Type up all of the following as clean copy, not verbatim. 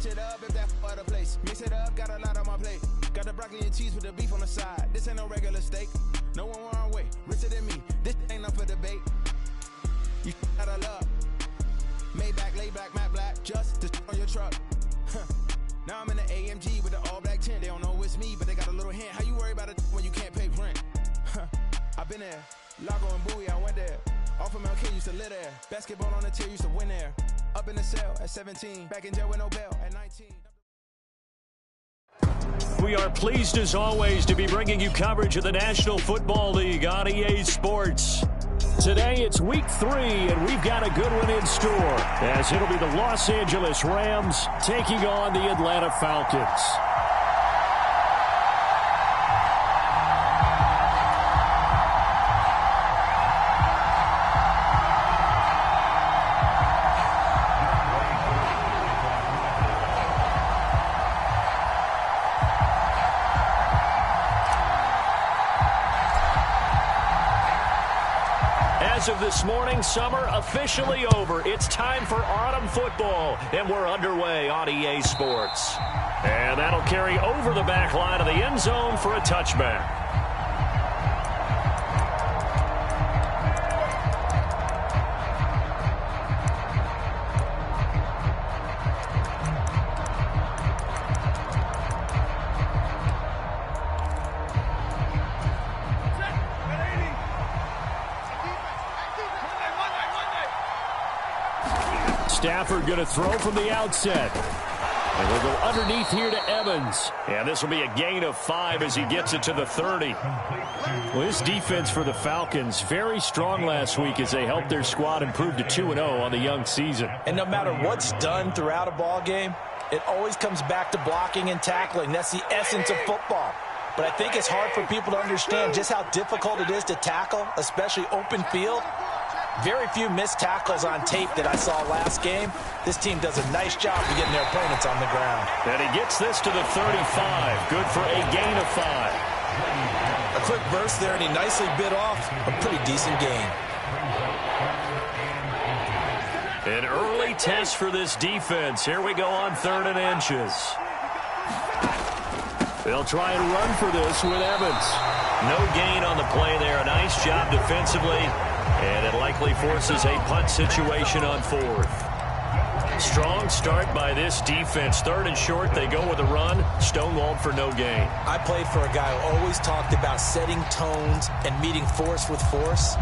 Switch it up if that other place. Mix it up, got a lot on my plate. Got the broccoli and cheese with the beef on the side. This ain't no regular steak. No one wrong way, richer than me. This ain't up for debate. You out of love. Maybach, lay back, matte black, just to on your truck. Now I'm in the AMG with the all black tint. They don't know it's me, but they got a little hint. How you worry about it when you can't pay rent? I've been there. Lago and Bowie, I went there. Off of MLK, used to live there. Basketball on the tier, used to win there. Up in the cell at 17. Back in jail with no bail at 19. We are pleased as always to be bringing you coverage of the National Football League on EA Sports. Today it's week 3, and we've got a good one in store, as it'll be the Los Angeles Rams taking on the Atlanta Falcons. As of this morning, summer officially over. It's time for autumn football, and we're underway on EA Sports. And that'll carry over the back line of the end zone for a touchback. Stafford going to throw from the outset. And we'll go underneath here to Evans. And this will be a gain of 5 as he gets it to the 30. Well, this defense for the Falcons, very strong last week as they helped their squad improve to 2-0 on the young season. And no matter what's done throughout a ball game, it always comes back to blocking and tackling. That's the essence of football. But I think it's hard for people to understand just how difficult it is to tackle, especially open field. Very few missed tackles on tape that I saw last game. This team does a nice job of getting their opponents on the ground. And he gets this to the 35. Good for a gain of 5. A quick burst there, and he nicely bit off a pretty decent gain. An early test for this defense. Here we go on 3rd and inches. They'll try and run for this with Evans. No gain on the play there. A nice job defensively. And it likely forces a punt situation on 4th. Strong start by this defense. 3rd and short, they go with a run. Stonewalled for no gain. I played for a guy who always talked about setting tones and meeting force with force.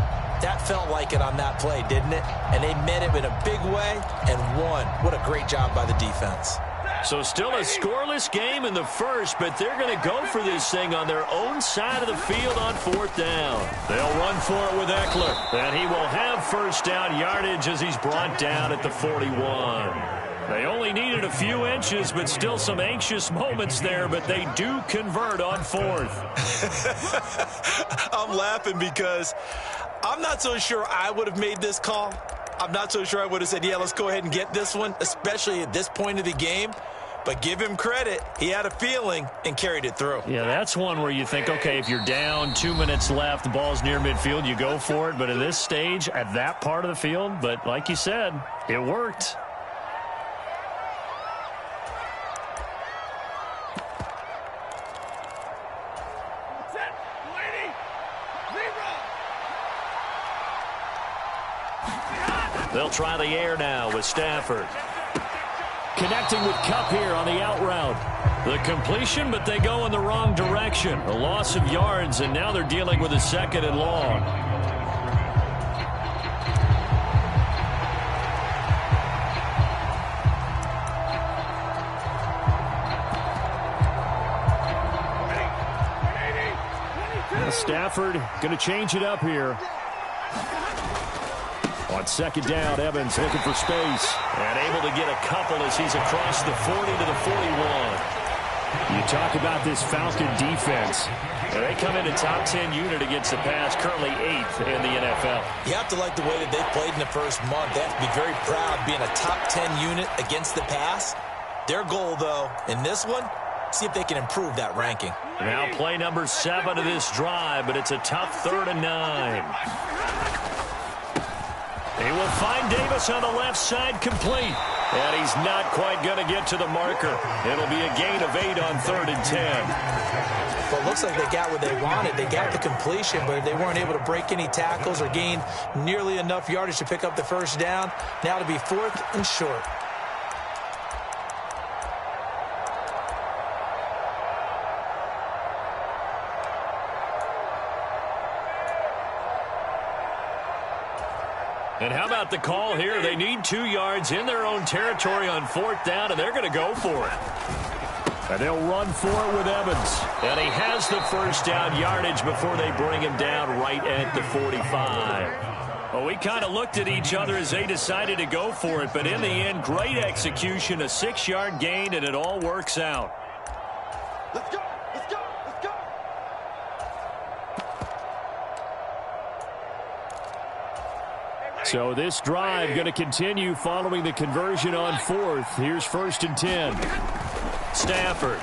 That felt like it on that play, didn't it? And they met him in a big way and won. What a great job by the defense. So still a scoreless game in the first, but they're going to go for this thing on their own side of the field on 4th down. They'll run for it with Eckler, and he will have first down yardage as he's brought down at the 41. They only needed a few inches, but still some anxious moments there, but they do convert on 4th. I'm laughing because I'm not so sure I would have made this call. I'm not so sure I would have said, yeah, let's go ahead and get this one, especially at this point of the game. But give him credit. He had a feeling and carried it through. Yeah, that's one where you think, okay, if you're down, 2 minutes left, the ball's near midfield, you go for it. But at this stage, at that part of the field, but like you said, it worked. They'll try the air now with Stafford. Connecting with Kupp here on the out route. The completion, but they go in the wrong direction. A loss of yards, and now they're dealing with a 2nd and long. Stafford going to change it up here. On 2nd down, Evans looking for space. And able to get a couple as he's across the 40 to the 41. You talk about this Falcon defense. And they come into top 10 unit against the pass, currently 8th in the NFL. You have to like the way that they played in the first month. They have to be very proud being a top 10 unit against the pass. Their goal, though, in this one, see if they can improve that ranking. Now play number 7 of this drive, but it's a tough 3rd and 9. He will find Davis on the left side, complete. And he's not quite going to get to the marker. It'll be a gain of 8 on 3rd and 10. Well, it looks like they got what they wanted. They got the completion, but they weren't able to break any tackles or gain nearly enough yardage to pick up the first down. Now to be 4th and short. And how about the call here? They need 2 yards in their own territory on 4th down, and they're going to go for it. And they'll run for it with Evans. And he has the first down yardage before they bring him down right at the 45. Well, we kind of looked at each other as they decided to go for it, but in the end, great execution, a 6-yard gain, and it all works out. Let's go. Let's go. Let's go. So this drive going to continue following the conversion on 4th. Here's 1st and 10. Stafford.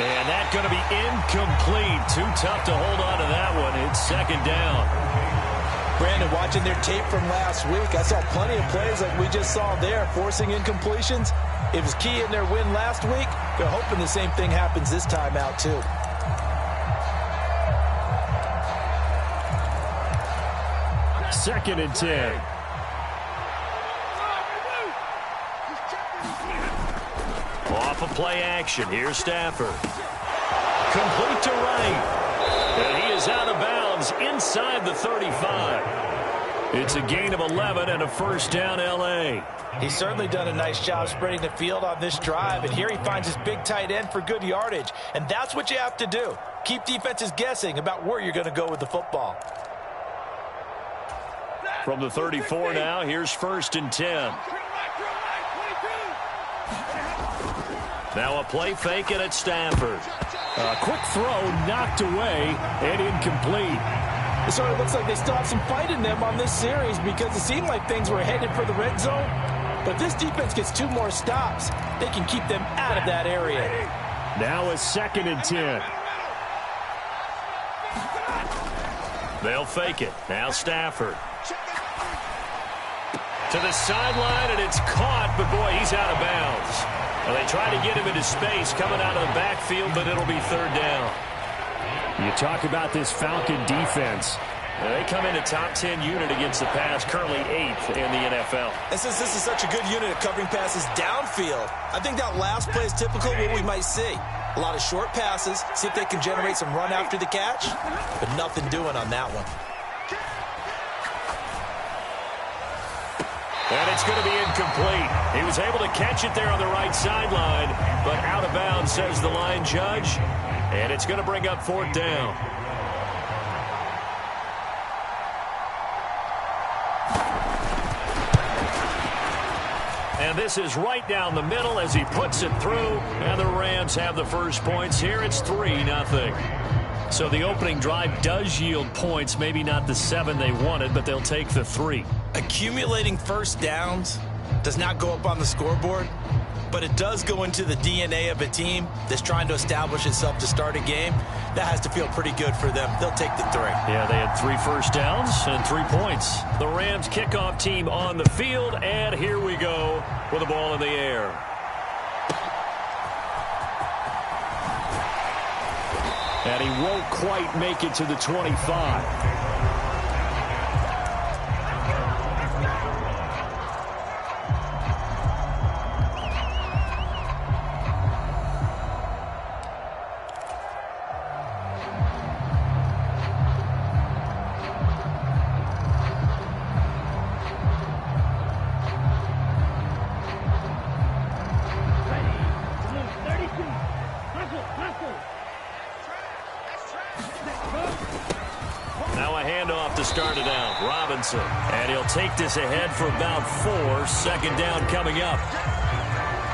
And that's going to be incomplete. Too tough to hold on to that one. It's 2nd down. Brandon, watching their tape from last week, I saw plenty of plays like we just saw there, forcing incompletions. It was key in their win last week. They're hoping the same thing happens this time out, too. Second and 10. Off of play action. Here's Stafford. Complete to right. And he is out of bounds inside the 35. It's a gain of 11 and a first down L.A. He's certainly done a nice job spreading the field on this drive, and here he finds his big tight end for good yardage. And that's what you have to do. Keep defenses guessing about where you're going to go with the football. From the 34 now, here's 1st and 10. Now a play fake and it's Stafford. A quick throw knocked away and incomplete. It sort of looks like they still have some fight in them on this series because it seemed like things were headed for the red zone. But this defense gets 2 more stops. They can keep them out of that area. Now a 2nd and 10. They'll fake it. Now Stafford. To the sideline, and it's caught, but boy, he's out of bounds. Well, they try to get him into space coming out of the backfield, but it'll be 3rd down. You talk about this Falcon defense. They come in a top 10 unit against the pass, currently 8th in the NFL. And since this is such a good unit at covering passes downfield, I think that last play is typical of what we might see. A lot of short passes, see if they can generate some run after the catch, but nothing doing on that one. And it's going to be incomplete. He was able to catch it there on the right sideline, but out of bounds, says the line judge. And it's going to bring up 4th down. And this is right down the middle as he puts it through. And the Rams have the first points here. It's 3-0. So the opening drive does yield points. Maybe not the 7 they wanted, but they'll take the 3. Accumulating first downs does not go up on the scoreboard, but it does go into the DNA of a team that's trying to establish itself to start a game. That has to feel pretty good for them. They'll take the 3. Yeah, they had 3 first downs and 3 points. The Rams kickoff team on the field, and here we go with the ball in the air. And he won't quite make it to the 25. Now a handoff to start it out. Robinson. And he'll take this ahead for about 4. 2nd down coming up.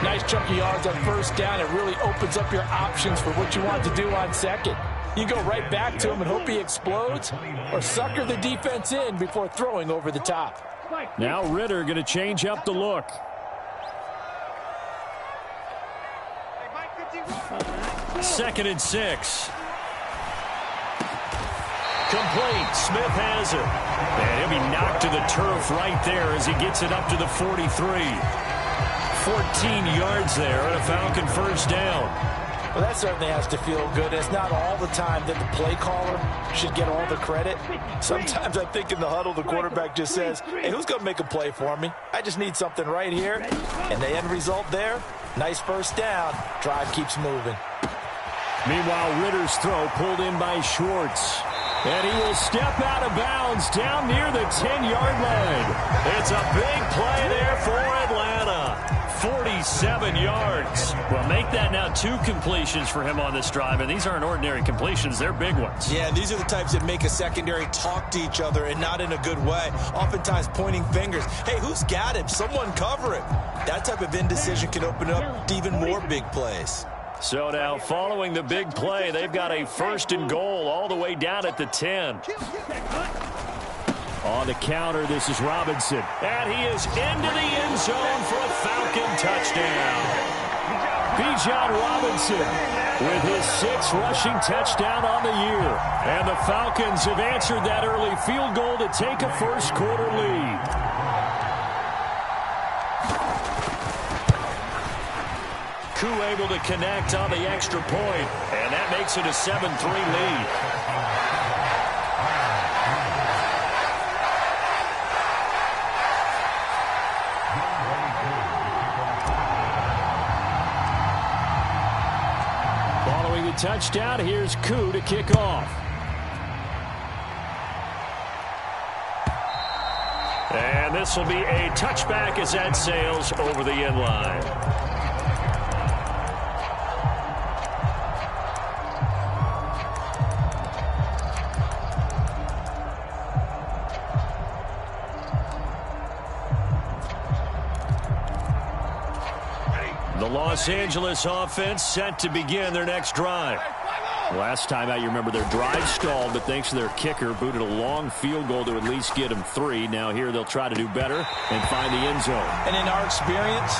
Nice chunky yards on first down. It really opens up your options for what you want to do on 2nd. You go right back to him and hope he explodes, or sucker the defense in before throwing over the top. Now Ritter going to change up the look. Second and 6. Complete. Smith has it. And he'll be knocked to the turf right there as he gets it up to the 43. 14 yards there and a Falcon first down. Well, that certainly has to feel good. It's not all the time that the play caller should get all the credit. Sometimes I think in the huddle, the quarterback just says, hey, who's going to make a play for me? I just need something right here. And the end result there, nice first down. Drive keeps moving. Meanwhile, Ritter's throw pulled in by Schwartz. And he will step out of bounds down near the 10-yard line. It's a big play there for Atlanta. 47 yards. Well, make that now 2 completions for him on this drive, and these aren't ordinary completions. They're big ones. Yeah, these are the types that make a secondary talk to each other and not in a good way. Oftentimes pointing fingers. Hey, who's got him? Someone cover it. That type of indecision can open up to even more big plays. So now, following the big play, they've got a 1st and goal all the way down at the 10. On the counter, this is Robinson. And he is into the end zone for a Falcon touchdown. Bijan Robinson with his 6th rushing touchdown on the year. And the Falcons have answered that early field goal to take a first-quarter lead. Koo able to connect on the extra point, and that makes it a 7-3 lead. Following the touchdown, here's Koo to kick off. And this will be a touchback as that sails over the end line. The Los Angeles offense set to begin their next drive. Last time out, you remember their drive stalled, but thanks to their kicker, booted a long field goal to at least get them 3. Now here they'll try to do better and find the end zone. And in our experience,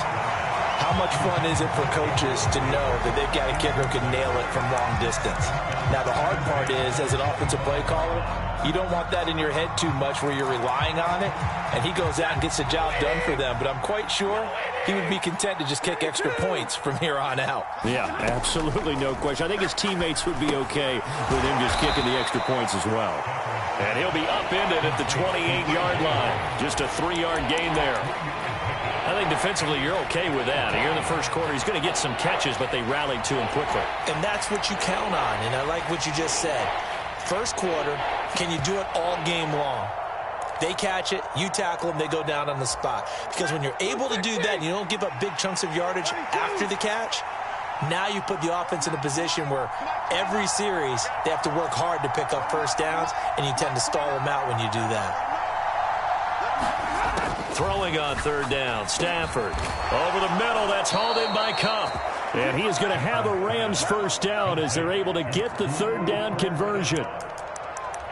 how much fun is it for coaches to know that they've got a kicker who can nail it from long distance? Now the hard part is, as an offensive play caller, you don't want that in your head too much where you're relying on it, and he goes out and gets the job done for them. But I'm quite sure he would be content to just kick extra points from here on out. Yeah, absolutely no question. I think his teammates would be okay with him just kicking the extra points as well. And he'll be upended at the 28-yard line. Just a 3-yard gain there. I think defensively you're okay with that. Here in the first quarter, he's going to get some catches, but they rallied to him quickly. And that's what you count on, and I like what you just said. First quarter, can you do it all game long? They catch it, you tackle them, they go down on the spot. Because when you're able to do that and you don't give up big chunks of yardage after the catch, now you put the offense in a position where every series they have to work hard to pick up first downs, and you tend to stall them out when you do that. Throwing on 3rd down, Stafford. Over the middle, that's hauled in by Cup. And he is going to have a Rams first down as they're able to get the 3rd down conversion.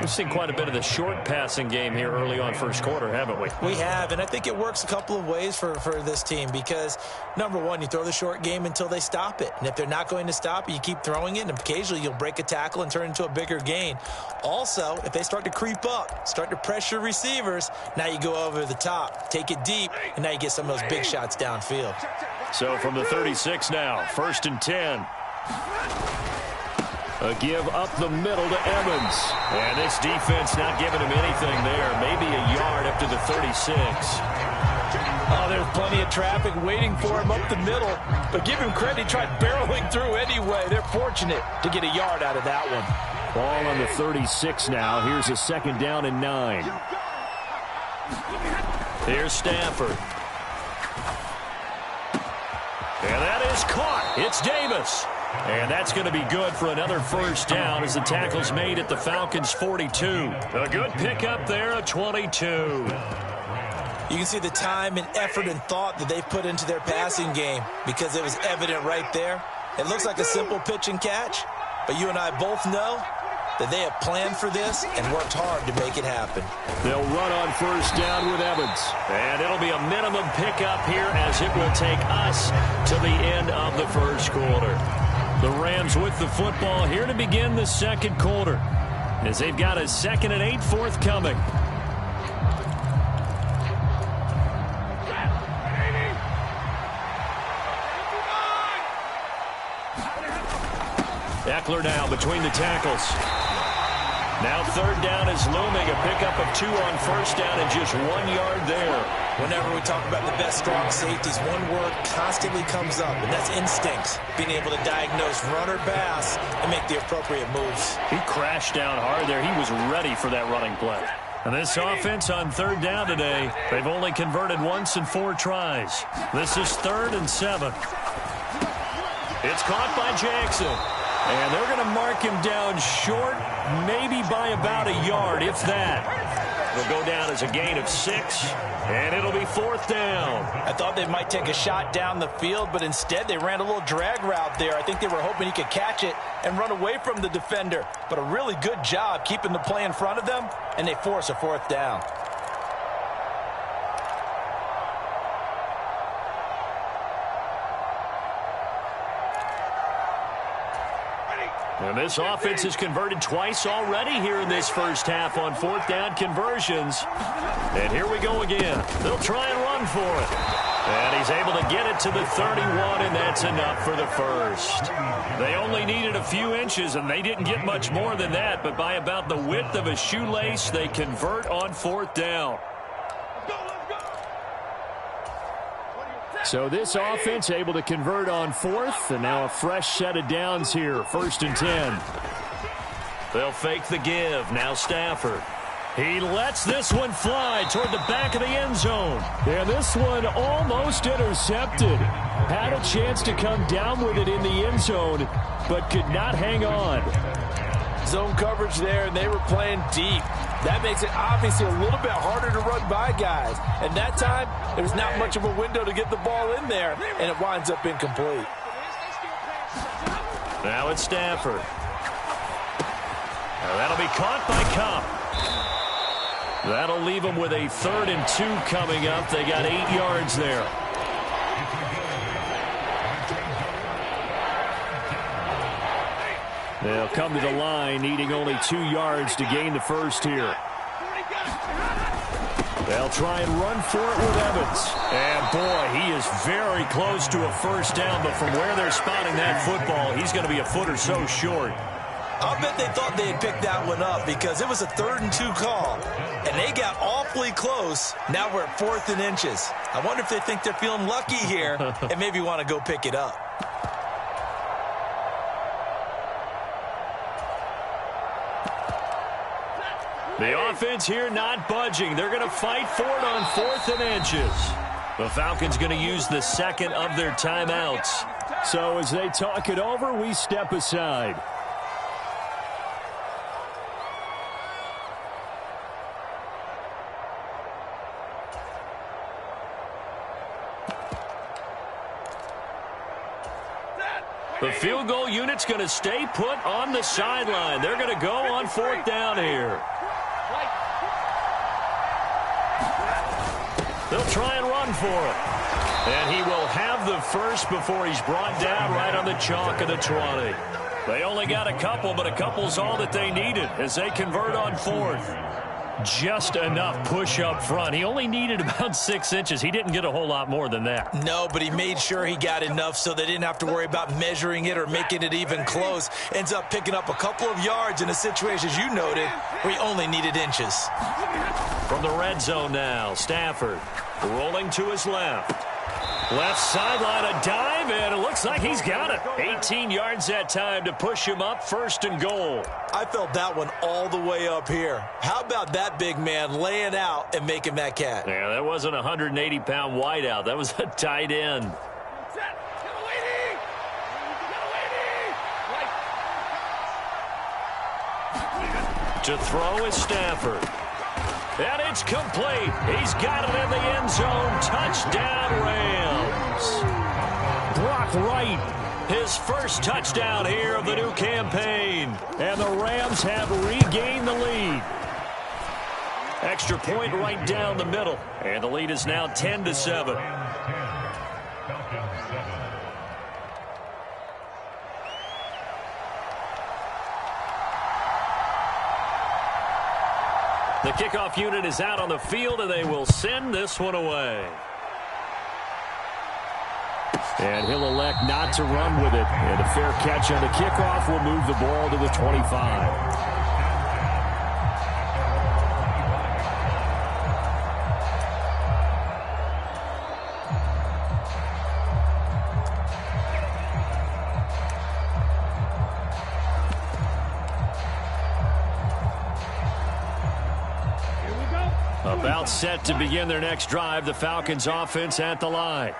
We've seen quite a bit of the short passing game here early on first quarter, haven't we? We have, and I think it works a couple of ways for this team because, number one, you throw the short game until they stop it. And if they're not going to stop it, you keep throwing it, and occasionally you'll break a tackle and turn it into a bigger gain. Also, if they start to creep up, start to pressure receivers, now you go over the top, take it deep, and now you get some of those big shots downfield. So from the 36 now, 1st and 10. A give up the middle to Evans. And this defense not giving him anything there. Maybe a yard up to the 36. Oh, there's plenty of traffic waiting for him up the middle. But give him credit, he tried barreling through anyway. They're fortunate to get a yard out of that one. Ball on the 36 now. Here's a 2nd down and 9. Here's Stafford. And that is caught. It's Davis. And that's going to be good for another first down as the tackle's made at the Falcons' 42. A good pickup there at 22. You can see the time and effort and thought that they've put into their passing game because it was evident right there. It looks like a simple pitch and catch, but you and I both know that they have planned for this and worked hard to make it happen. They'll run on first down with Evans. And it'll be a minimum pickup here as it will take us to the end of the first quarter. The Rams with the football here to begin the second quarter. as they've got a 2nd and 8 forthcoming. Eckler now between the tackles. Now 3rd down is looming. A pickup of 2 on 1st down and just 1 yard there. Whenever we talk about the best strong safeties, one word constantly comes up, and that's instincts. Being able to diagnose run or pass and make the appropriate moves. He crashed down hard there. He was ready for that running play. And this offense on 3rd down today, they've only converted once in 4 tries. This is 3rd and 7. It's caught by Jackson. And they're going to mark him down short, maybe by about a yard, if that. It'll go down as a gain of 6, and it'll be 4th down. I thought they might take a shot down the field, but instead they ran a little drag route there. I think they were hoping he could catch it and run away from the defender. But a really good job keeping the play in front of them, and they force a 4th down. And this offense has converted twice already here in this first half on 4th down conversions. And here we go again. They'll try and run for it. And he's able to get it to the 31, and that's enough for the first. They only needed a few inches, and they didn't get much more than that. But by about the width of a shoelace, they convert on 4th down. So this offense able to convert on 4th, and now a fresh set of downs here, 1st and 10. They'll fake the give. Now Stafford. He lets this one fly toward the back of the end zone. And this one almost intercepted. Had a chance to come down with it in the end zone, but could not hang on. Zone coverage there, and they were playing deep. That makes it obviously a little bit harder to run by guys. And that time, there's not much of a window to get the ball in there, and it winds up incomplete. Now it's Stafford. Now that'll be caught by Cup. That'll leave them with a 3rd and 2 coming up. They got 8 yards there. They'll come to the line, needing only 2 yards to gain the first here. They'll try and run for it with Evans. And, boy, he is very close to a first down, but from where they're spotting that football, he's going to be a foot or so short. I'll bet they thought they had picked that one up because it was a 3rd and 2 call, and they got awfully close. Now we're at 4th and inches. I wonder if they think they're feeling lucky here and maybe want to go pick it up. The offense here not budging. They're going to fight for it on 4th and inches. The Falcons going to use the 2nd of their timeouts. So as they talk it over, we step aside. The field goal unit's going to stay put on the sideline. They're going to go on 4th down here. They'll try and run for it. And he will have the first before he's brought down right on the chalk of the 20. They only got a couple, but a couple's all that they needed as they convert on 4th. Just enough push up front. He only needed about 6 inches. He didn't get a whole lot more than that. No, but he made sure he got enough so they didn't have to worry about measuring it or making it even close. Ends up picking up a couple of yards in a situation, as you noted, where he only needed inches. From the red zone now, Stafford rolling to his left. Left sideline, a dive, and it looks like he's got it. 18 yards that time to push him up, 1st and goal. I felt that one all the way up here. How about that big man laying out and making that catch? Yeah, that wasn't a 180-pound wideout. That was a tight end. To throw is Stafford. And it's complete. He's got it in the end zone. Touchdown, Rams. Brock Wright, his first touchdown here of the new campaign. And the Rams have regained the lead. Extra point right down the middle. And the lead is now 10-7. The kickoff unit is out on the field, and they will send this one away. And he'll elect not to run with it. And a fair catch on the kickoff will move the ball to the 25. About set to begin their next drive, the Falcons offense at the line.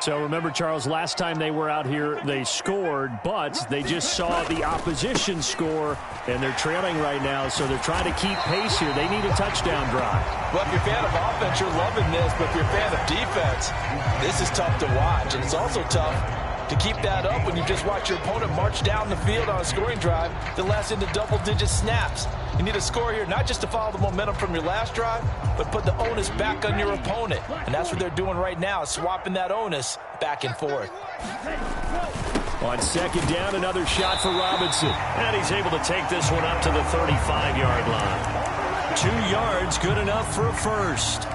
So remember, Charles, last time they were out here, they scored, but they just saw the opposition score, and they're trailing right now, so they're trying to keep pace here. They need a touchdown drive. Well, if you're a fan of offense, you're loving this, but if you're a fan of defense, this is tough to watch, and it's also tough to keep that up when you just watch your opponent march down the field on a scoring drive that lasts into double-digit snaps. You need a score here, not just to follow the momentum from your last drive, but put the onus back on your opponent. And that's what they're doing right now, swapping that onus back and forth. On second down, another shot for Robinson. And he's able to take this one up to the 35-yard line. 2 yards, good enough for a first.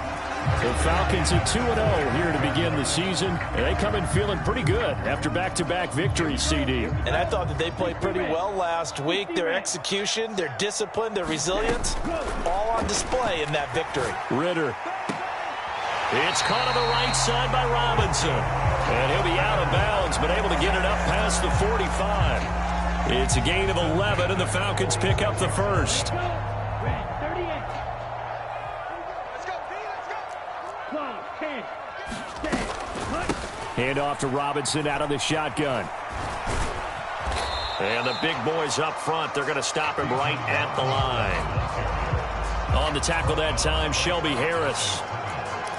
The Falcons at 2-0 here to begin the season, and they come in feeling pretty good after back-to-back victories, CD. And I thought that they played pretty well last week. Their execution, their discipline, their resilience, all on display in that victory. Ritter. It's caught on the right side by Robinson. And he'll be out of bounds, but able to get it up past the 45. It's a gain of 11, and the Falcons pick up the first. Hand off to Robinson out of the shotgun. And the big boys up front, they're going to stop him right at the line. On the tackle that time, Shelby Harris.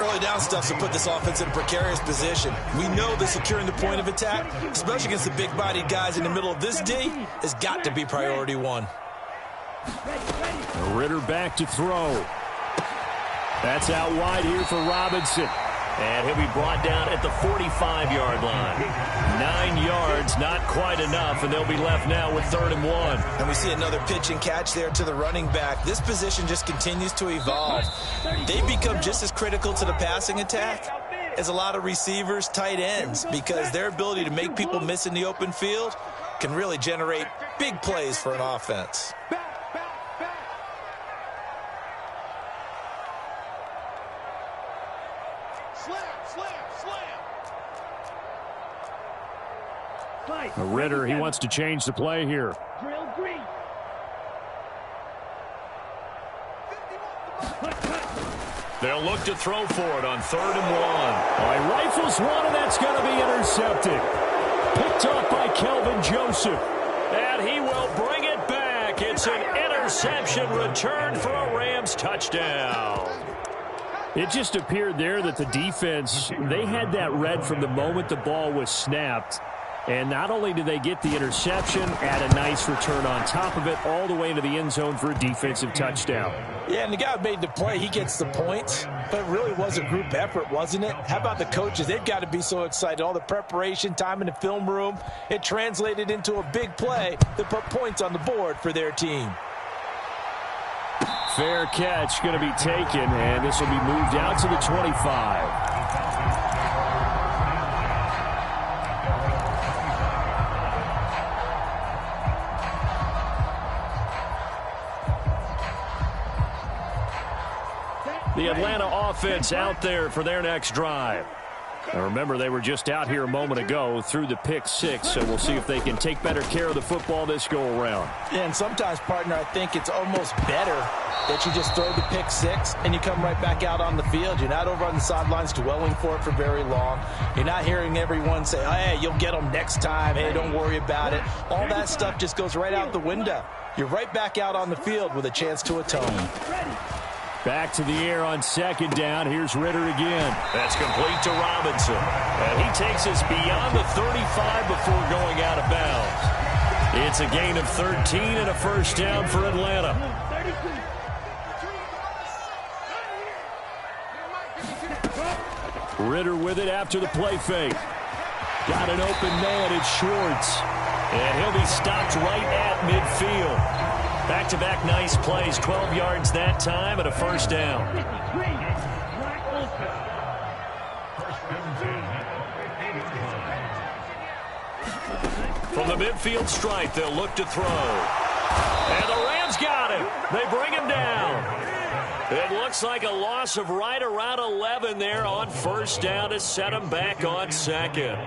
Early down stuff to put this offense in a precarious position. We know that securing the point of attack, especially against the big-bodied guys in the middle of this D, has got to be priority one. Ritter back to throw. That's out wide here for Robinson. And he'll be brought down at the 45-yard line. 9 yards, not quite enough, and they'll be left now with 3rd and 1. And we see another pitch and catch there to the running back. This position just continues to evolve. They become just as critical to the passing attack as a lot of receivers, tight ends, because their ability to make people miss in the open field can really generate big plays for an offense. Ritter, he wants to change the play here. They'll look to throw for it on 3rd and 1. He rifles one, and that's going to be intercepted. Picked up by Kelvin Joseph. And he will bring it back. It's an interception return for a Rams touchdown. It just appeared there that the defense, they had that read from the moment the ball was snapped. And not only did they get the interception, add a nice return on top of it, all the way into the end zone for a defensive touchdown. Yeah, and the guy who made the play, he gets the points. But it really was a group effort, wasn't it? How about the coaches? They've got to be so excited. All the preparation, time in the film room, it translated into a big play that put points on the board for their team. Fair catch going to be taken, and this will be moved out to the 25. The Atlanta offense out there for their next drive. Now remember, they were just out here a moment ago through the pick 6, so we'll see if they can take better care of the football this go-around. Yeah, and sometimes, partner, I think it's almost better that you just throw the pick 6 and you come right back out on the field. You're not over on the sidelines dwelling for it for very long. You're not hearing everyone say, hey, you'll get them next time. Hey, don't worry about it. All that stuff just goes right out the window. You're right back out on the field with a chance to atone. Back to the air on 2nd down. Here's Ritter again. That's complete to Robinson. And he takes us beyond the 35 before going out of bounds. It's a gain of 13 and a first down for Atlanta. Ritter with it after the play fake. Got an open man. It's Schwartz. And he'll be stopped right at midfield. Back-to-back nice plays, 12 yards that time and a first down. From the midfield stripe, they'll look to throw. And the Rams got him. They bring him down. It looks like a loss of right around 11 there on first down to set him back on second.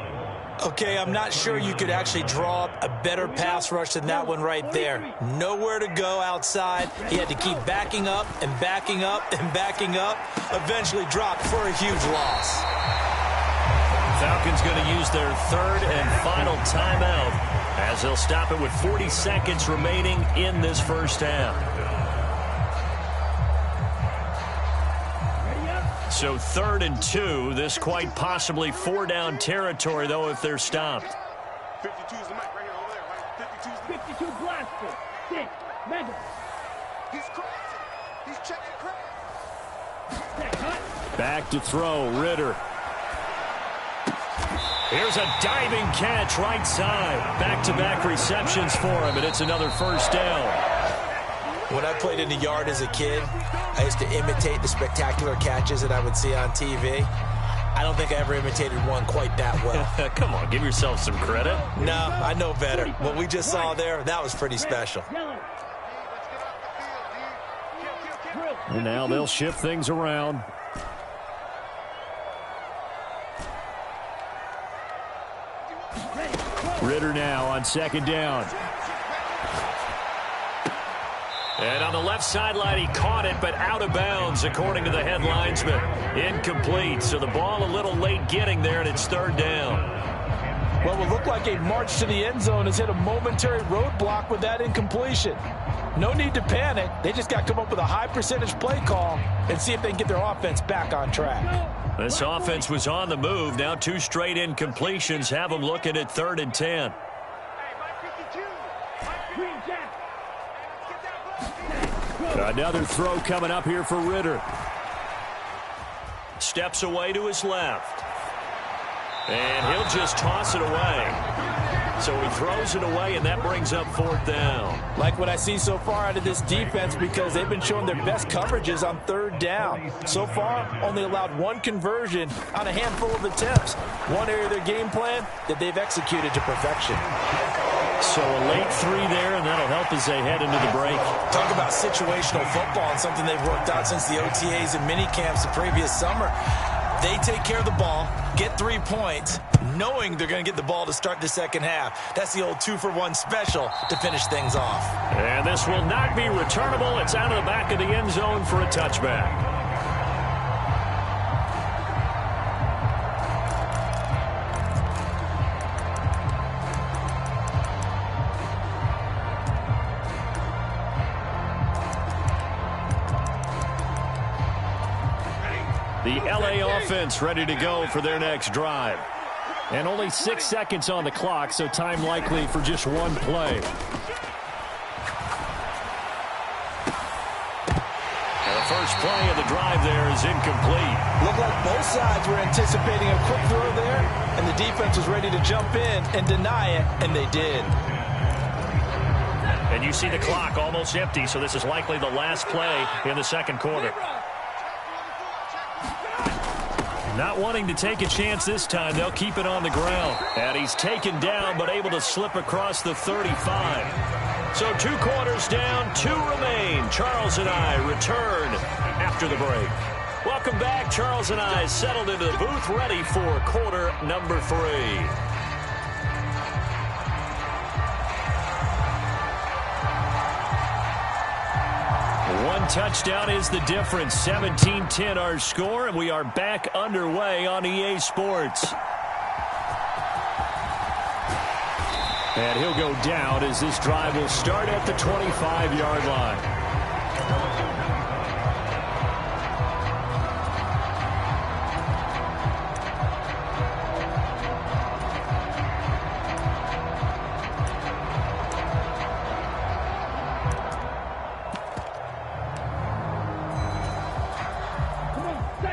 Okay, I'm not sure you could actually draw up a better pass rush than that one right there. Nowhere to go outside. He had to keep backing up and backing up and backing up. Eventually dropped for a huge loss. Falcons going to use their third and final timeout as they'll stop it with 40 seconds remaining in this first half. So 3rd and 2. This quite possibly 4-down territory, though, if they're stopped. 52 is the mic right here over there, right? 52 blaster. 6, mega. He's crossing. He's checking crack. Back to throw, Ritter. Here's a diving catch right side. Back-to-back receptions for him, and it's another first down. When I played in the yard as a kid, I used to imitate the spectacular catches that I would see on TV. I don't think I ever imitated one quite that well. Come on, give yourself some credit. No, I know better. What we just saw there, that was pretty special. And now they'll shift things around. Ritter now on 2nd down. And on the left sideline, he caught it, but out of bounds, according to the head linesman. Incomplete, so the ball a little late getting there, and it's 3rd down. Well, it looked like a march to the end zone has hit a momentary roadblock with that incompletion. No need to panic. They just got to come up with a high percentage play call and see if they can get their offense back on track. This offense was on the move. Now 2 straight incompletions have them looking at 3rd and 10. Another throw coming up here for Ritter. Steps away to his left. And he'll just toss it away. So he throws it away, and that brings up 4th down. Like what I see so far out of this defense, because they've been showing their best coverages on 3rd down. So far, only allowed 1 conversion on a handful of attempts. One area of their game plan that they've executed to perfection. So a late 3 there, and that'll help as they head into the break. Talk about situational football and something they've worked out since the OTAs and mini camps the previous summer. They take care of the ball, get 3 points, knowing they're going to get the ball to start the second half. That's the old 2-for-1 special to finish things off. And this will not be returnable. It's out of the back of the end zone for a touchback. The LA offense ready to go for their next drive. And only 6 seconds on the clock, so time likely for just 1 play. And the first play of the drive there is incomplete. Looked like both sides were anticipating a quick throw there, and the defense was ready to jump in and deny it, and they did. And you see the clock almost empty, so this is likely the last play in the second quarter. Not wanting to take a chance this time, they'll keep it on the ground. And he's taken down, but able to slip across the 35. So 2 quarters down, 2 remain. Charles and I return after the break. Welcome back. Charles and I settled into the booth, ready for quarter number 3. One touchdown is the difference. 17-10 our score, and we are back underway on EA Sports. And he'll go down as this drive will start at the 25-yard line.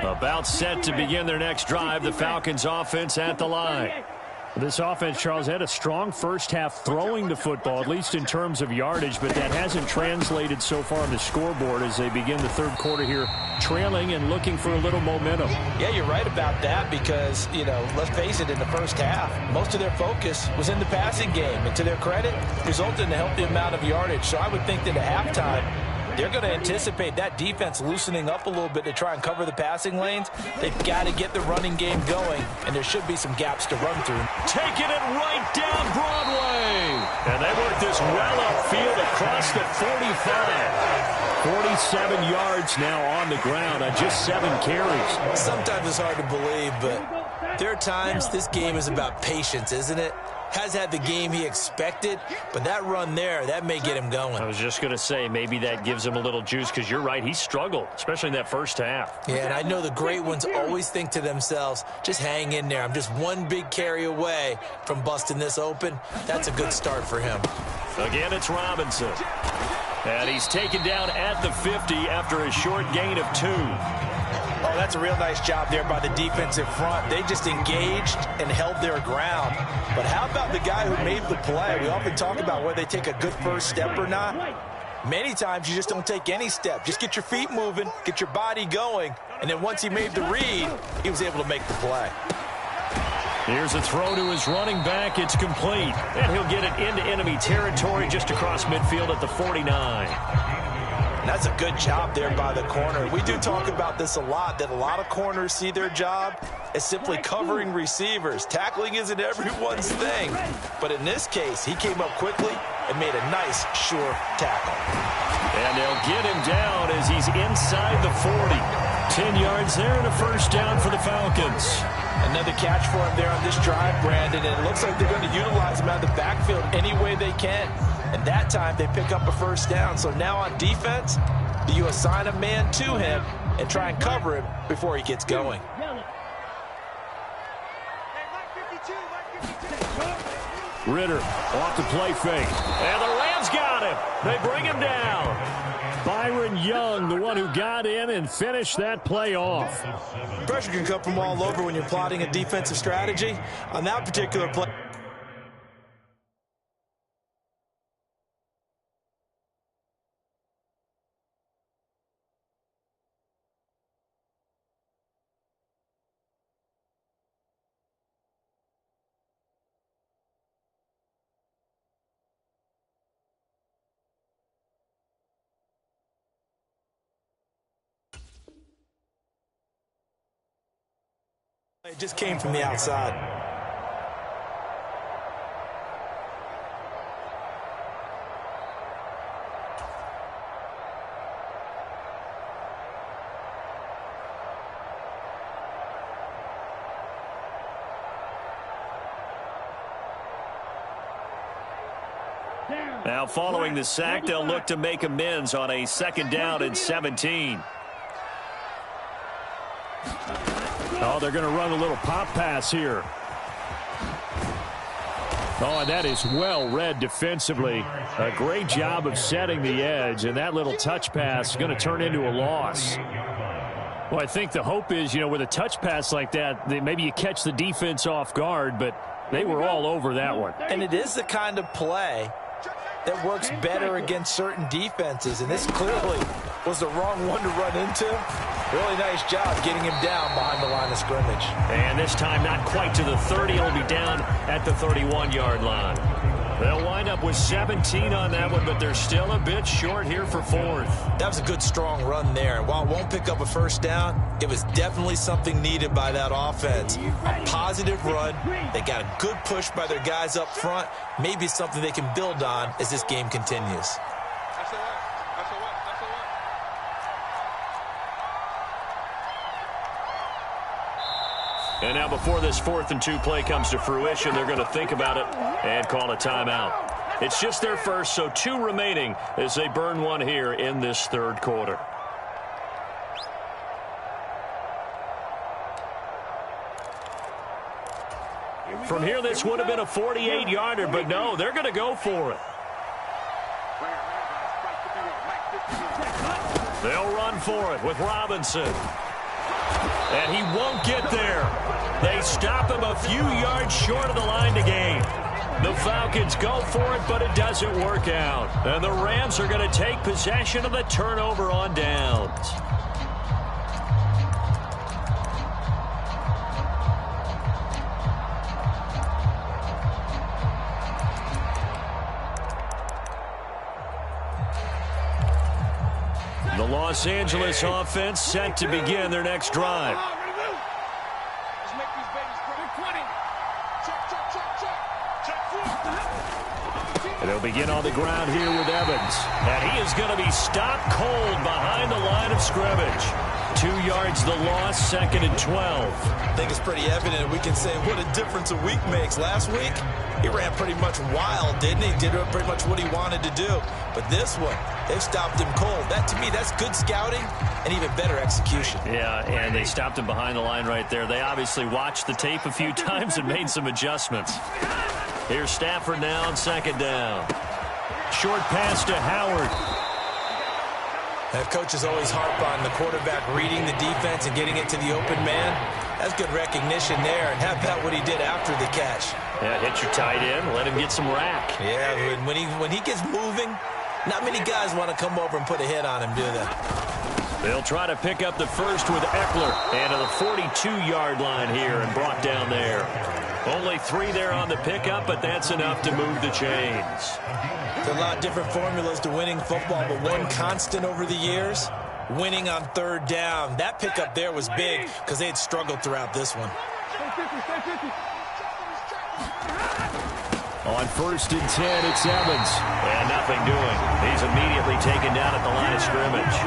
About set to begin their next drive, the Falcons offense at the line. This offense, Charles, had a strong first half throwing the football, at least in terms of yardage, but that hasn't translated so far on the scoreboard as they begin the third quarter here, trailing and looking for a little momentum. Yeah, you're right about that because, let's face it, in the first half, most of their focus was in the passing game. And to their credit, resulted in a healthy amount of yardage. So I would think that at halftime, they're going to anticipate that defense loosening up a little bit to try and cover the passing lanes. They've got to get the running game going, and there should be some gaps to run through. Taking it right down Broadway. And they work this well upfield across the 45. 47 yards now on the ground on just 7 carries. Sometimes it's hard to believe, but there are times this game is about patience, isn't it? Has had the game he expected, but that run there, that may get him going. I was just going to say, maybe that gives him a little juice because you're right, he struggled, especially in that first half. Yeah, and I know the great ones always think to themselves, just hang in there. I'm just one big carry away from busting this open. That's a good start for him. Again, it's Robinson. And he's taken down at the 50 after a short gain of 2. Oh, that's a real nice job there by the defensive front. They just engaged and held their ground. But how about the guy who made the play? We often talk about whether they take a good first step or not. Many times you just don't take any step. Just get your feet moving, get your body going, and then once he made the read, he was able to make the play. Here's a throw to his running back. It's complete. And he'll get it into enemy territory just across midfield at the 49. And that's a good job there by the corner. We do talk about this a lot, that a lot of corners see their job as simply covering receivers. Tackling isn't everyone's thing. But in this case, he came up quickly and made a nice, sure tackle. And they'll get him down as he's inside the 40. 10 yards there and a first down for the Falcons. Another catch for him there on this drive, Brandon, and it looks like they're going to utilize him out of the backfield any way they can. And that time they pick up a first down. So now on defense, do you assign a man to him and try and cover him before he gets going? Ritter off the play fake. And the Rams got him. They bring him down. Byron Young, the one who got in and finished that play off. Pressure can come from all over when you're plotting a defensive strategy. On that particular play, it just came from the outside. Now following the sack, they'll look to make amends on a 2nd down and 17. Oh, they're going to run a little pop pass here. Oh, and that is well read defensively. A great job of setting the edge, and that little touch pass is going to turn into a loss. Well, I think the hope is, with a touch pass like that, maybe you catch the defense off guard, but they were all over that one. And it is the kind of play that works better against certain defenses, and this clearly was the wrong one to run into. Really nice job getting him down behind the line of scrimmage. And this time not quite to the 30. He'll be down at the 31-yard line. They'll wind up with 17 on that one, but they're still a bit short here for 4th. That was a good, strong run there. And while it won't pick up a first down, it was definitely something needed by that offense. A positive run. They got a good push by their guys up front. Maybe something they can build on as this game continues. And now before this 4th and 2 play comes to fruition, they're going to think about it and call a timeout. It's just their first, so 2 remaining as they burn one here in this 3rd quarter. From here, this would have been a 48-yarder, but no, they're going to go for it. They'll run for it with Robinson. And he won't get there. They stop him a few yards short of the line to gain. The Falcons go for it, but it doesn't work out. And the Rams are going to take possession of the turnover on downs. The Los Angeles offense set to begin their next drive. And they'll begin on the ground here with Evans. And he is going to be stopped cold behind the line of scrimmage. 2 yards the loss, 2nd and 12. I think it's pretty evident. We can say what a difference a week makes. Last week, he ran pretty much wild, didn't he? Did pretty much what he wanted to do. But this one, they've stopped him cold. That, to me, that's good scouting and even better execution. Yeah, and they stopped him behind the line right there. They obviously watched the tape a few times and made some adjustments. Here's Stafford now on 2nd down. Short pass to Howard. That coaches always harp on the quarterback reading the defense and getting it to the open man. That's good recognition there. And how about what he did after the catch? Yeah, hit your tight end, let him get some rack. Yeah, when he gets moving, not many guys want to come over and put a hit on him, do they? They'll try to pick up the first with Eckler. And to the 42-yard line here and brought down there. Only 3 there on the pickup, but that's enough to move the chains. There's a lot of different formulas to winning football, but one constant over the years, winning on 3rd down. That pickup there was big because they had struggled throughout this one. On 1st and 10, it's Evans. And nothing doing. He's immediately taken down at the line of scrimmage.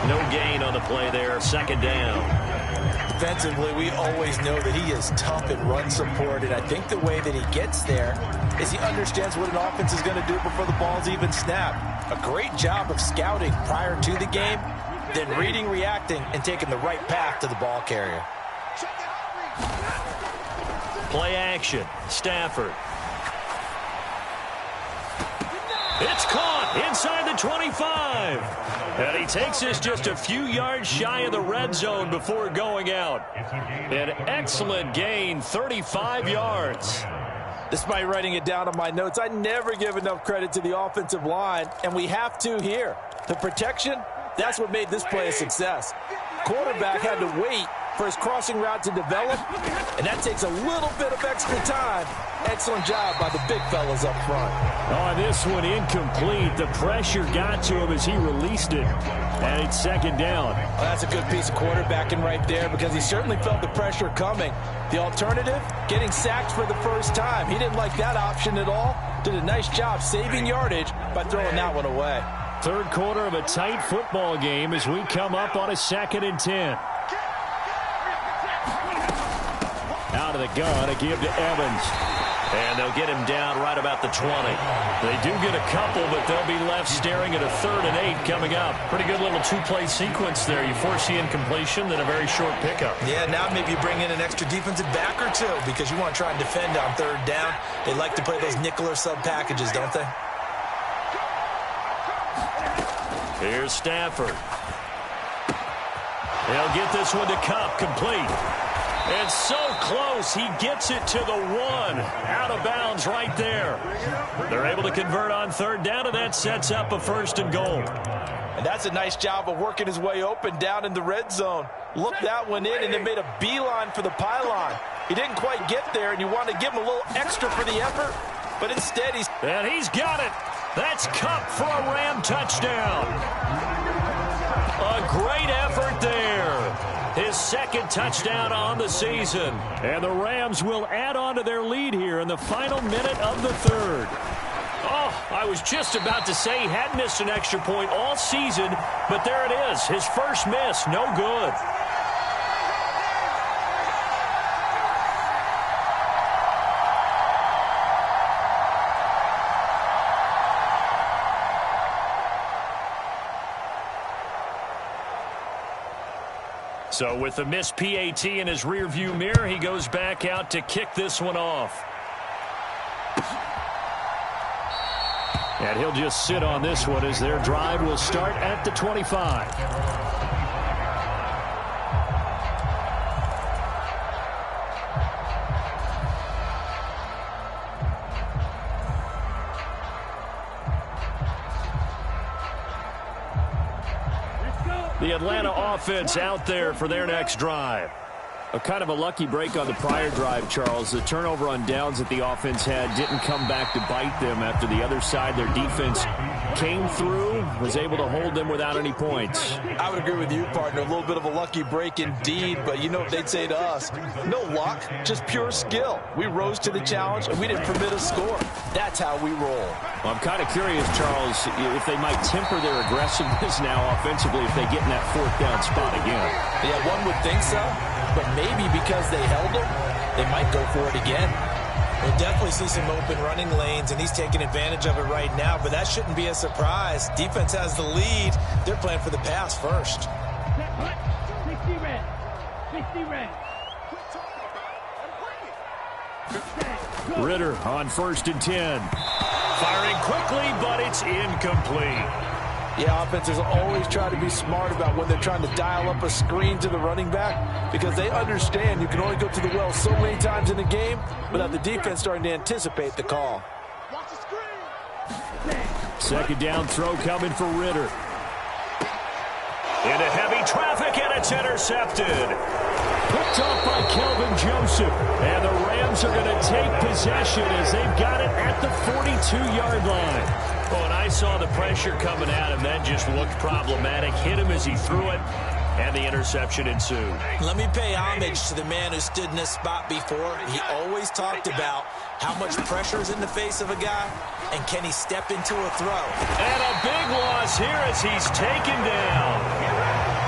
No gain on the play there, 2nd down. Defensively, we always know that he is tough at run support, and I think the way that he gets there is he understands what an offense is going to do before the ball's even snapped. A great job of scouting prior to the game, then reading, reacting, and taking the right path to the ball carrier. Play action. Stafford. It's caught inside the 25. And he takes this just a few yards shy of the red zone before going out. An excellent gain, 35 yards. Despite writing it down on my notes, I never give enough credit to the offensive line, and we have to here. The protection, that's what made this play a success. Quarterback had to wait for his crossing route to develop, and that takes a little bit of extra time. Excellent job by the big fellas up front. Oh, this one incomplete. The pressure got to him as he released it, and it's 2nd down. Well, that's a good piece of quarterbacking right there because he certainly felt the pressure coming. The alternative, getting sacked for the first time. He didn't like that option at all. Did a nice job saving yardage by throwing that one away. 3rd quarter of a tight football game as we come up on a 2nd and 10. Out of the gun, a give to Evans. And they'll get him down right about the 20. They do get a couple, but they'll be left staring at a 3rd and 8 coming up. Pretty good little 2-play sequence there. You force the incompletion, then a very short pickup. Yeah, now maybe you bring in an extra defensive back or 2 because you want to try and defend on 3rd down. They like to play those nickel or sub packages, don't they? Here's Stafford. He'll get this one to Cup, complete. And so close, he gets it to the 1. Out of bounds right there. They're able to convert on 3rd down, and that sets up a 1st and goal. And that's a nice job of working his way open down in the red zone. Looked that one in and then made a beeline for the pylon. He didn't quite get there, and you want to give him a little extra for the effort, but instead he's... And he's got it. That's Cup for a Ram touchdown. A great effort there. His 2nd touchdown on the season. And the Rams will add on to their lead here in the final minute of the 3rd. Oh, I was just about to say he hadn't missed an extra point all season, but there it is. His first miss, no good. So with the missed PAT in his rearview mirror, he goes back out to kick this one off. And he'll just sit on this one as their drive will start at the 25. The Atlanta offense out there for their next drive. A kind of a lucky break on the prior drive, Charles. The turnover on downs that the offense had didn't come back to bite them after the other side. Their defense came through, was able to hold them without any points. I would agree with you, partner. A little bit of a lucky break indeed, but you know what they'd say to us? No luck, just pure skill. We rose to the challenge, and we didn't permit a score. That's how we roll. Well, I'm kind of curious, Charles, if they might temper their aggressiveness now offensively if they get in that fourth down spot again. Yeah, one would think so. But maybe because they held him, they might go for it again. We'll definitely see some open running lanes, and he's taking advantage of it right now, but that shouldn't be a surprise. Defense has the lead. They're playing for the pass first. 60 red. 60 red. Ritter on 1st and 10. Firing quickly, but it's incomplete. Yeah, offenses always try to be smart about when they're trying to dial up a screen to the running back because they understand you can only go to the well so many times in a game without the defense starting to anticipate the call. Watch the screen. 2nd down throw coming for Ritter. Into heavy traffic, and it's intercepted. Picked off by Kelvin Joseph. And the Rams are going to take possession as they've got it at the 42-yard line. Oh, and I saw the pressure coming at him. That just looked problematic. Hit him as he threw it, and the interception ensued. Let me pay homage to the man who stood in this spot before. He always talked about how much pressure is in the face of a guy, and can he step into a throw. And a big loss here as he's taken down.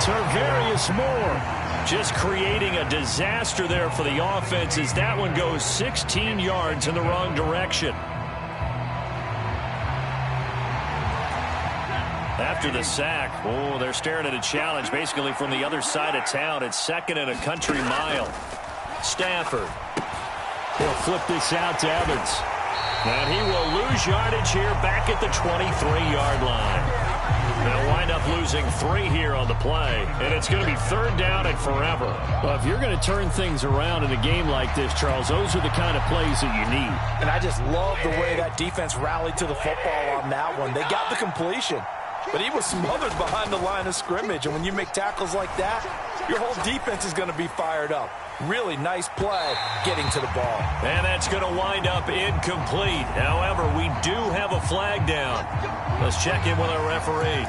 Tarvarius Moore just creating a disaster there for the offense as that one goes 16 yards in the wrong direction. After the sack, oh, they're staring at a challenge basically from the other side of town. It's 2nd and a country mile. Stafford. He'll flip this out to Evans. And he will lose yardage here back at the 23-yard line. They'll wind up losing 3 here on the play, and it's going to be 3rd down and forever. Well, if you're going to turn things around in a game like this, Charles, those are the kind of plays that you need. And I just love the way that defense rallied to the football on that one. They got the completion, but he was smothered behind the line of scrimmage, and when you make tackles like that, your whole defense is going to be fired up. Really nice play getting to the ball. And that's going to wind up incomplete. However, we do have a flag down. Let's check in with our referee.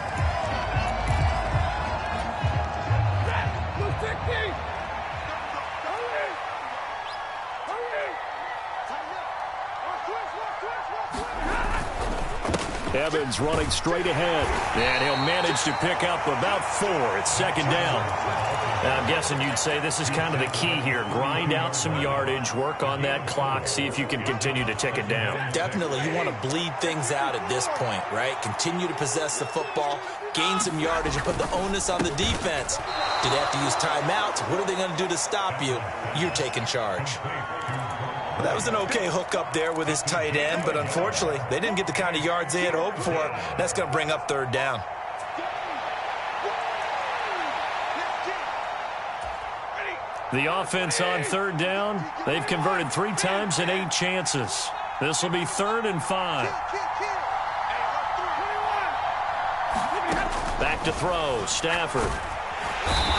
Evans running straight ahead. And he'll manage to pick up about 4. It's 2nd down. Now, I'm guessing you'd say this is kind of the key here. Grind out some yardage, work on that clock, see if you can continue to tick it down. Definitely, you want to bleed things out at this point, right? Continue to possess the football, gain some yardage, and put the onus on the defense. Do they have to use timeouts? What are they going to do to stop you? You're taking charge. Well, that was an okay hook up there with his tight end, but unfortunately, they didn't get the kind of yards they had hoped for. That's going to bring up 3rd down. The offense on 3rd down, they've converted 3 times in 8 chances. This will be 3rd and 5. Back to throw, Stafford.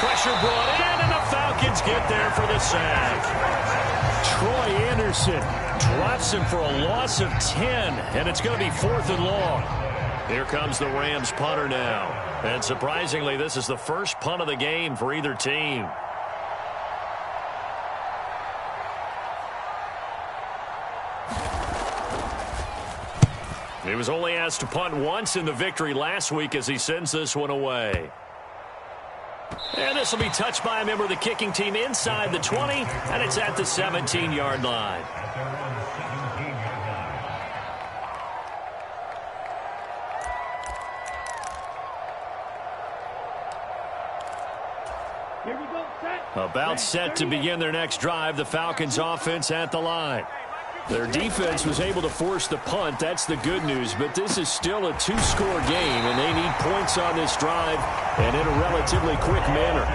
Pressure brought in, and the Falcons get there for the sack. Troy Anderson drops him for a loss of 10, and it's going to be 4th and long. Here comes the Rams punter now. And surprisingly, this is the first punt of the game for either team. He was only asked to punt once in the victory last week as he sends this one away. And this will be touched by a member of the kicking team inside the 20, and it's at the 17-yard line. Here we go, set. About set to begin their next drive, the Falcons offense at the line. Their defense was able to force the punt. That's the good news. But this is still a 2-score game, and they need points on this drive and in a relatively quick manner.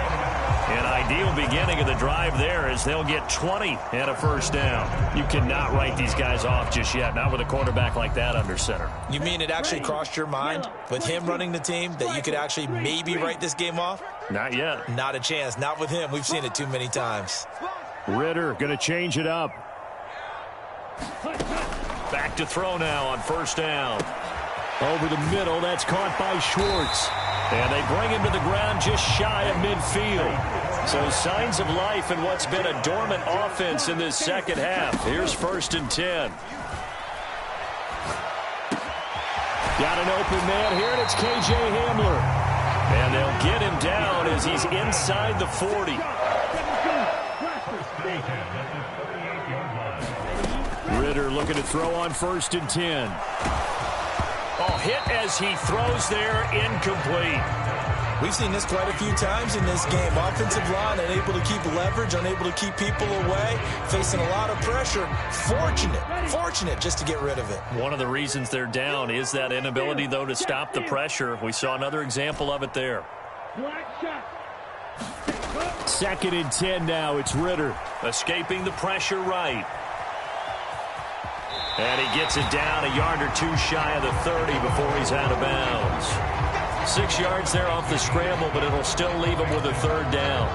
An ideal beginning of the drive there as they'll get 20 and a first down. You cannot write these guys off just yet, not with a quarterback like that under center. You mean it actually crossed your mind with him running the team that you could actually maybe write this game off? Not yet. Not a chance. Not with him. We've seen it too many times. Ritter going to change it up. Back to throw now on first down. Over the middle, that's caught by Schwartz. And they bring him to the ground just shy of midfield. So signs of life in what's been a dormant offense in this second half. Here's 1st and 10. Got an open man here, and it's K.J. Hamler. And they'll get him down as he's inside the 40. Ritter looking to throw on 1st and 10. Oh, hit as he throws there, incomplete. We've seen this quite a few times in this game. Offensive line unable to keep leverage, unable to keep people away, facing a lot of pressure. Fortunate just to get rid of it. One of the reasons they're down is that inability, though, to stop the pressure. We saw another example of it there. 2nd and 10 now. It's Ritter. Escaping the pressure right. And he gets it down a yard or two shy of the 30 before he's out of bounds. 6 yards there off the scramble, but it'll still leave him with a 3rd down.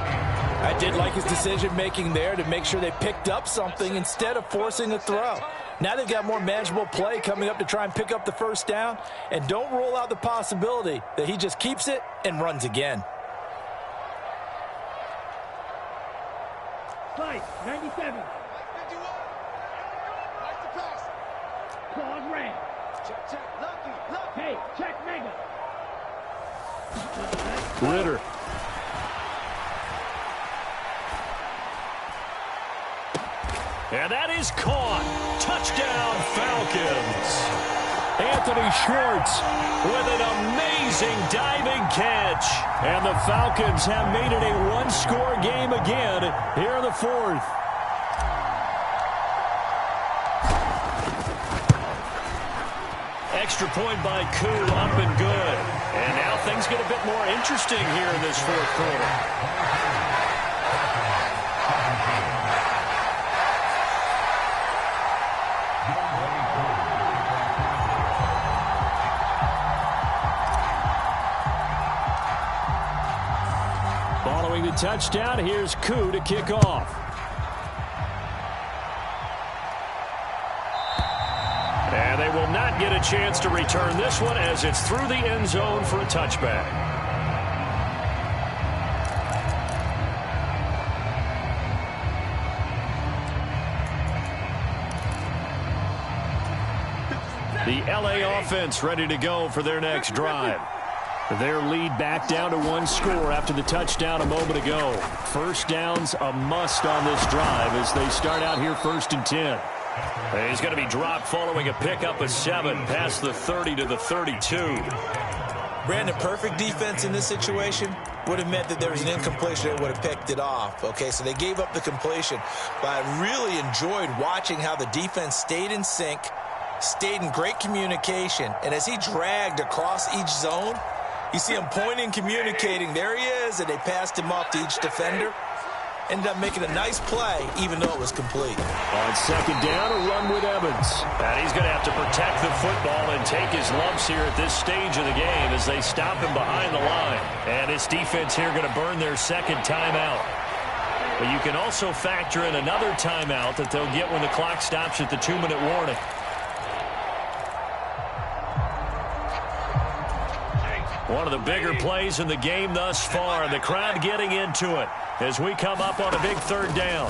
I did like his decision-making there to make sure they picked up something instead of forcing a throw. Now they've got more manageable play coming up to try and pick up the 1st down, and don't rule out the possibility that he just keeps it and runs again. 97. Claude Ram. Check, lucky. Hey, check mega. Ritter. And that is caught. Touchdown, Falcons. Anthony Schwartz With an amazing diving catch. And the Falcons have made it a one-score game again here in the 4th. Extra point by Koo, up and good. And now things get a bit more interesting here in this 4th quarter. Following the touchdown, here's Koo to kick off. And they will not get a chance to return this one as it's through the end zone for a touchback. The LA offense ready to go for their next drive. Their lead back down to 1 score after the touchdown a moment ago. 1st down's a must on this drive as they start out here 1st and 10. He's going to be dropped following a pickup of 7 past the 30 to the 32. Brandon, perfect defense in this situation would have meant that there was an incompletion that would have picked it off. Okay, so they gave up the completion, but I really enjoyed watching how the defense stayed in sync, stayed in great communication, and as he dragged across each zone, you see him pointing, communicating. There he is, and they passed him off to each defender. Ended up making a nice play, even though it was complete. On 2nd down, a run with Evans. And he's going to have to protect the football and take his lumps here at this stage of the game as they stop him behind the line. And this defense here going to burn their 2nd timeout. But you can also factor in another timeout that they'll get when the clock stops at the 2-minute warning. One of the bigger plays in the game thus far, and the crowd getting into it as we come up on a big 3rd down.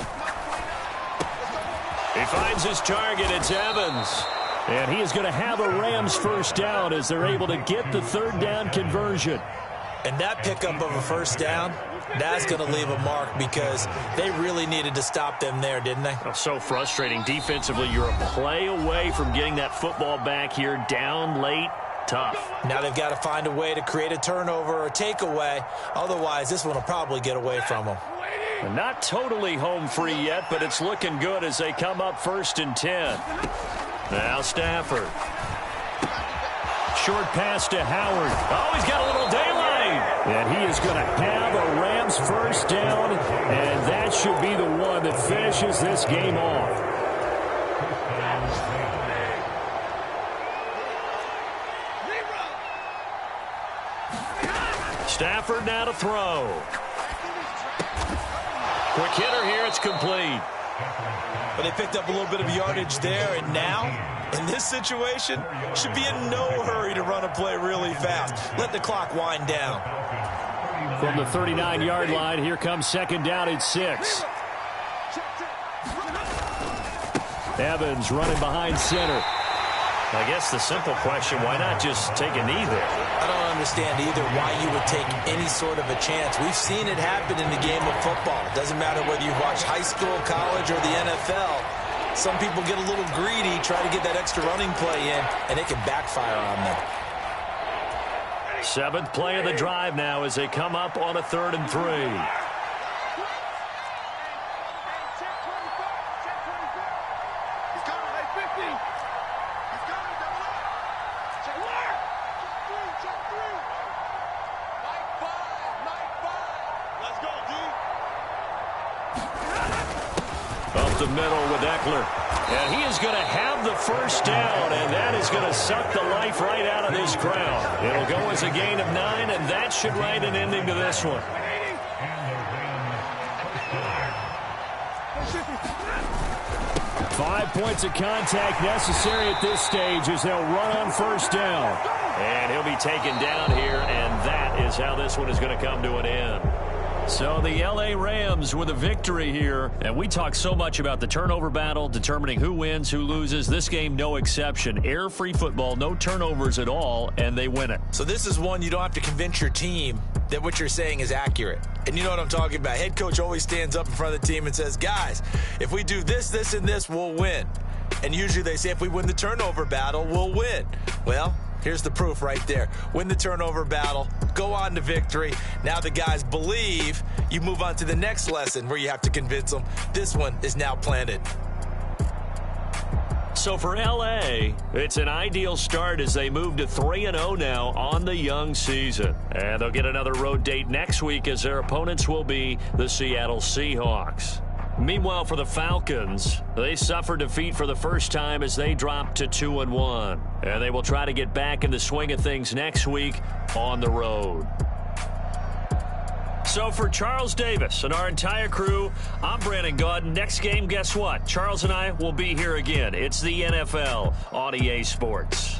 He finds his target. It's Evans. And he is going to have a Rams 1st down as they're able to get the 3rd down conversion. And that pickup of a 1st down, that's going to leave a mark because they really needed to stop them there, didn't they? Oh, so frustrating. Defensively, you're a play away from getting that football back here down late. Tough. Now they've got to find a way to create a turnover or a takeaway. Otherwise, this one will probably get away from them. And not totally home free yet, but it's looking good as they come up 1st and 10. Now Stafford. Short pass to Howard. Oh, he's got a little daylight. And he is going to have a Rams first down, and that should be the one that finishes this game off. Stafford now to throw. Quick hitter here, it's complete. But they picked up a little bit of yardage there, and now, in this situation, should be in no hurry to run a play really fast. Let the clock wind down. From the 39-yard line, here comes second down at 6. Evans running behind center. I guess the simple question, why not just take a knee there? I don't understand either why you would take any sort of a chance. We've seen it happen in the game of football. It doesn't matter whether you watch high school, college, or the NFL. Some people get a little greedy, try to get that extra running play in, and it can backfire on them. 7th play of the drive now as they come up on a 3rd and 3. The middle with Eckler. And he is going to have the first down, and that is going to suck the life right out of this crowd. It'll go as a gain of 9, and that should write an ending to this one. Five points of contact necessary at this stage as they'll run on first down. And he'll be taken down here, and that is how this one is going to come to an end. So the L.A. Rams with a victory here. And we talk so much about the turnover battle, determining who wins, who loses. This game, no exception. Air-free football, no turnovers at all, and they win it. So this is one you don't have to convince your team that what you're saying is accurate. And you know what I'm talking about. Head coach always stands up in front of the team and says, guys, if we do this, this, and this, we'll win. And usually they say if we win the turnover battle, we'll win. Well, here's the proof right there. Win the turnover battle, go on to victory. Now the guys believe. You move on to the next lesson where you have to convince them. This one is now planted. So for L.A., it's an ideal start as they move to 3-0 now on the young season. And they'll get another road date next week as their opponents will be the Seattle Seahawks. Meanwhile, for the Falcons, they suffered defeat for the first time as they dropped to 2-1. And they will try to get back in the swing of things next week on the road. So for Charles Davis and our entire crew, I'm Brandon Gaudin. Next game, guess what? Charles and I will be here again. It's the NFL on EA Sports.